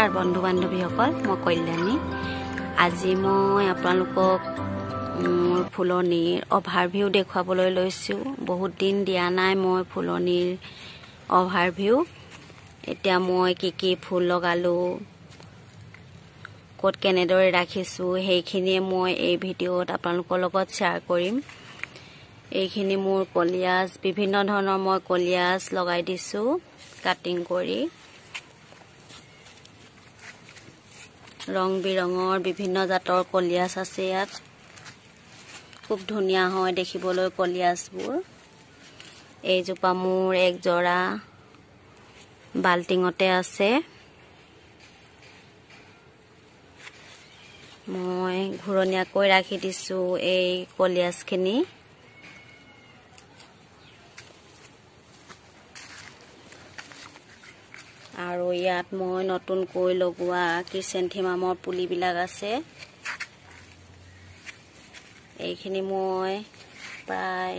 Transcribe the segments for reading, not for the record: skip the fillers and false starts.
নমস্কাৰ বন্ধু বান্ধৱীসকল মই কল্যাণী আজি মই আপোনালোকক মোৰ ফুলনিৰ অভাৰভিউ দেখুৱাবলৈ লৈছো বহুত দিন দিয়া নাই মই ফুলনিৰ অভাৰভিউ এতিয়া মই কি ফুল লগালো কত কেনেদৰে ৰাখিছো সেইখিনি মই এই ভিডিঅত আপোনালোকৰ লগত শ্বেয়াৰ কৰিম এইখিনি মোৰ কলিয়াছ বিভিন্ন ধৰণৰ মই কলিয়াছ লগাই দিছো কাটিং কৰি ৰং বিৰঙৰ বিভিন্ন জাতৰ কলিয়াছ আছে ইয়াত খুব ধুনিয়া হয় দেখিবলৈ কলিয়াছবোৰ এই জোপা মোৰ এক জোড়া বাল্টিংতে আছে মই ঘুৰণীয়াকৈ ৰাখি দিছো এই কলিয়াছখিনি আৰু ইয়াত মই নতুনকৈ লগোৱা ক্ৰিসেন্থেমামৰ পুলিবিলাক আছে এইখিনি মই প্ৰায়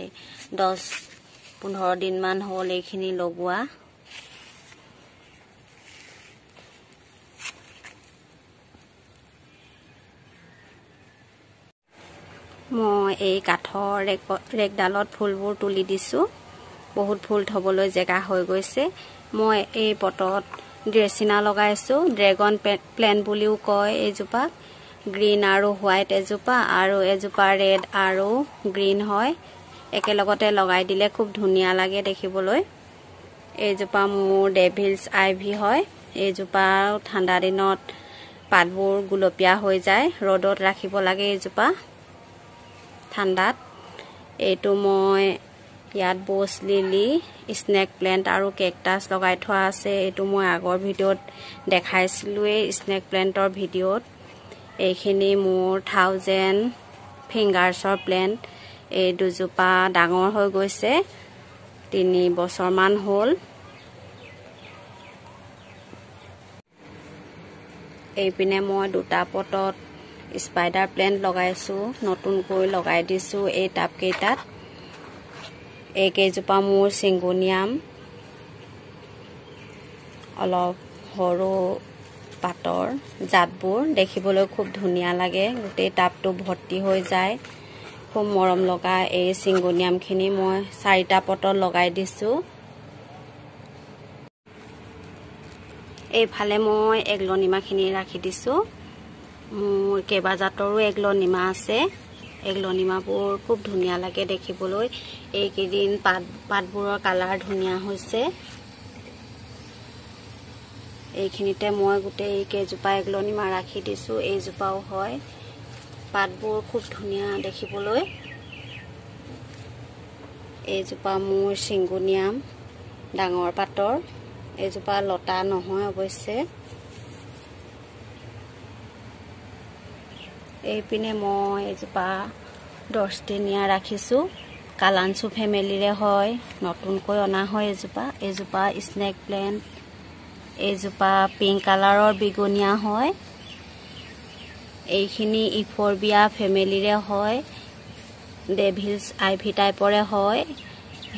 10-15 দিন মান হ'ল এইখিনি লগোৱা মই এই কাঠৰ ৰেকডালত ফুলবোৰ তুলি দিছো বহুত ফুল থবলৈ জেগা হৈ গৈছে মই এই পটত ড্ৰেছিনা লগাইছো ড্ৰেগন প্লেন্ট বুলিও কয় এজোপা গ্ৰীন আৰু হোৱাইট এজোপা আৰু এজোপা ৰেড আৰু গ্ৰীন হয় একেলগতে লগাই দিলে খুব ধুনিয়া লাগে দেখিবলৈ এজোপা মোৰ ডেভিলছ আইভি হয় এজোপা ঠাণ্ডা দিনত পাতবোৰ গুলপীয়া হৈ যায় ৰ'দত ৰাখিব লাগে এজোপা ঠাণ্ডাত এইটো মই ইয়াত বোছ লিলি স্নেক প্লেন্ট আৰু কেকটাছ লগাই থোৱা আছে এটো মই আগৰ ভিডিঅত দেখাইছিলো এই স্নেক প্লেন্টৰ ভিডিঅত এইখিনি মোৰ 1000 ফিংগাৰছৰ প্লেন্ট এই দুজোপা ডাঙৰ হৈ গৈছে 3 বছৰ মান হ'ল এইপিনে মই দুটা পটত স্পাইডাৰ প্লেন্ট লগাইছো নতুনকৈ লগাই দিছো এই টাব কেইটাত এই কেইজোপা মোৰ সিংগোনিয়াম অলপ সৰু পাতৰ জাতবোৰ দেখিবলৈ খুব ধুনিয়া লাগে গোটেই টাবটো ভৰ্তি হৈ যায় খুব মৰম লগা এই সিংগোনিয়ামখিনি মই 4টা পটত লগাই দিছো এইফালে মই এগ্লনিমাখিনি ৰাখি দিছো মোৰ কেবা জাতৰো এগ্লনিমা আছে এগ্লনিমাবোৰ খুব ধুনিয়া লাগে দেখিবলৈ এইকেইদিন পাতবোৰৰ কালাৰ ধুনিয়া হৈছে এইখিনিতে মই গোটেই কেজোপা এগ্লনিমা ৰাখি দিছো এইজোপাও হয় পাতবোৰ খুব ধুনিয়া দেখিবলৈ এইজোপা মোৰ সিংগোনিয়াম ডাঙৰ পাতৰ এইজোপা লতা নহয় অৱশ্যে এইপিনে মই এজোপা ডৰ্ষ্টেনিয়া ৰাখিছো কালানসু ফেমিলিৰে হয় নতুনকৈ অনা হয় এজোপা স্নেক প্লেন্ট এজোপা পিংক কালাৰৰ বিগনিয়া হয় এইখিনি ইফৰবিয়া ফেমিলিৰে হয় ডেভিলছ আইভি টাইপৰে হয়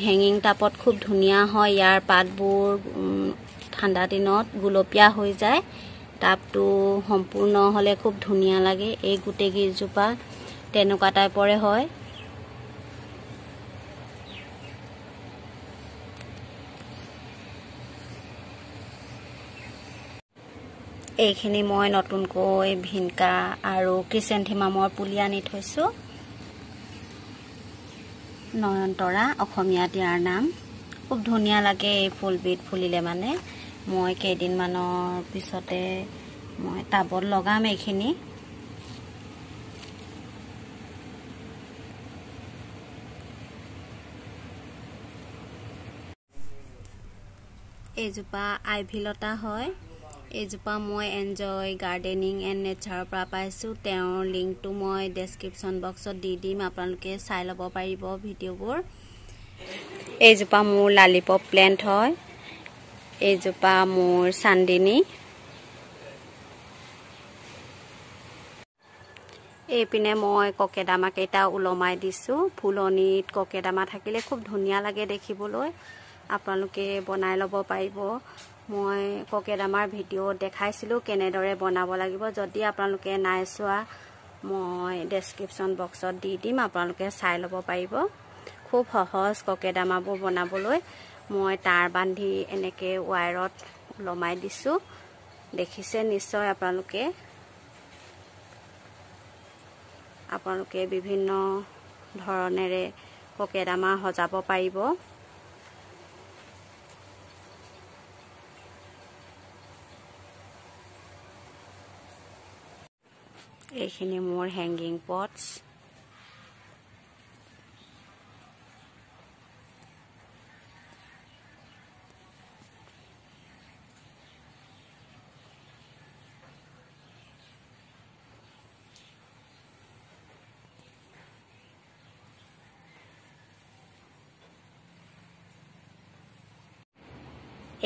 হেঙ্গিং টাপত খুব ধুনিয়া হয় ইয়াৰ পাতবোৰ ঠাণ্ডা দিনত গুলপীয়া হৈ যায় টাপটো সম্পূৰ্ণ হলে খুব ধুনিয়া লাগে এই গুটে গিজোপা তেনেকুৱা টাইপৰে হয় এইখিনি মই নতুনকৈ ভিনকা আৰু ক্ৰিসেন্থেমামৰ পুলি আনি থৈছো নয়নতৰা অসমীয়া দিয়াৰ নাম খুব ধুনিয়া লাগে এই ফুলবিধ ফুলিলে মানে মই কেইদিন মানৰ পিছতে মই টাবত লগাম এইখিনি এইজোপা আইভিলতা হয় এইজোপা মই এনজয় গাৰ্ডেনিং এণ্ড নেচাৰৰ পৰা পাইছো তেওঁৰ লিংকটো মই ডেসক্ৰিপচন বক্সত দি দিম আপোনালোকে চাই ল'ব পাৰিব ভিডিঅ'বোৰ এইজোপা মোৰ লালিপপ প্লেন্ট হয় এইজোপা মোৰ চান্দিনী এইপিনে মই কোকেডামা কেইটা উলমাই দিছো ফুলনিত কোকেডামা থাকিলে খুব ধুনিয়া লাগে দেখিবলৈ আপোনালোকে বনাই ল'ব পাৰিব মই কোকেডামাৰ ভিডিঅ' দেখাইছিলোঁ কেনেদৰে বনাব লাগিব। যদি আপোনালোকে নাই চোৱা মই ডেছক্ৰিপশ্যন বক্সত দি দিম, আপোনালোকে চাই ল'ব পাৰিব। খুব সহজ কোকেডামাবোৰ বনাবলৈ। মই তাঁৰ বান্ধি এনেকৈ ৱায়াৰত ওলমাই দিছোঁ, দেখিছে নিশ্চয় আপোনালোকে বিভিন্ন ধৰণেৰে কোকেডামা সজাব পাৰিব। এইখিনি মোৰ হেংগিং পটছ।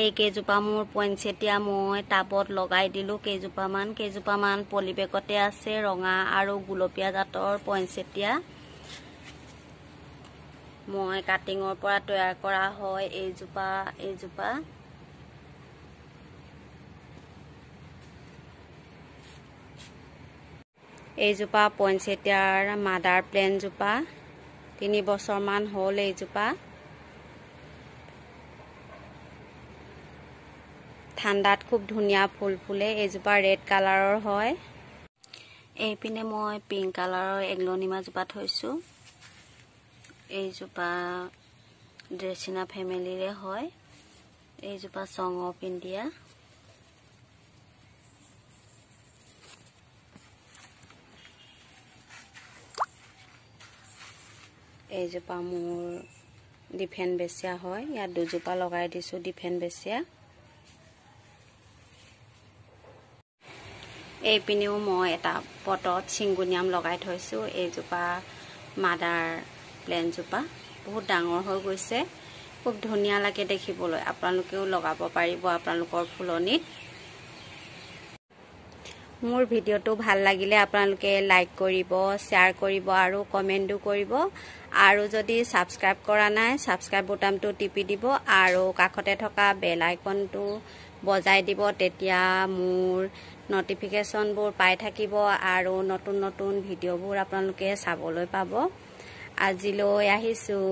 এই কেইজোপা মোৰ পইনচেটিয়া মই টাবত লগাই দিলোঁ। কেইজোপামান পলিবেগতে আছে, ৰঙা আৰু গুলপীয়া জাতৰ পইনচেটিয়া। মই কাটিঙৰ পৰা তৈয়াৰ কৰা হয় এইজোপা। এইজোপা পইনচেটিয়াৰ মাদাৰ প্লেনজোপা। 3 বছৰমান হ'ল এইজোপা। ঠাণ্ডাত খুব ধুনীয়া ফুল ফুলে। এইজোপা ৰেড কালাৰৰ হয়। এইপিনে মই পিংক কালাৰৰ এগ্লনিমাজোপা থৈছোঁ। এইজোপা ড্ৰেচিনা ফেমিলিৰে হয়। এইজোপা ছং অফ ইণ্ডিয়া। এইজোপা মোৰ ডিফেন বেচিয়া হয়। ইয়াত 2জোপা লগাই দিছোঁ ডিফেন বেচিয়া। এইপিনেও মই এটা পটত চিংগুনিয়াম লগাই থৈছোঁ। এইজোপা মাদাৰ প্লেনজোপা বহুত ডাঙৰ হৈ গৈছে, খুব ধুনীয়া লাগে দেখিবলৈ। আপোনালোকেও লগাব পাৰিব আপোনালোকৰ ফুলনিত। মোৰ ভিডিঅ'টো ভাল লাগিলে আপোনালোকে লাইক কৰিব, শ্বেয়াৰ কৰিব আৰু কমেণ্টো কৰিব। আৰু যদি ছাবস্ক্ৰাইব কৰা নাই ছাবস্ক্ৰাইব বুটামটো টিপি দিব আৰু কাষতে থকা বেল আইকনটো বজাই দিব। তেতিয়া মোৰ নটিফিকেশ্যনবোৰ পাই থাকিব আৰু নতুন ভিডিঅ'বোৰ আপোনালোকে চাবলৈ পাব। আজিলৈ আহিছোঁ।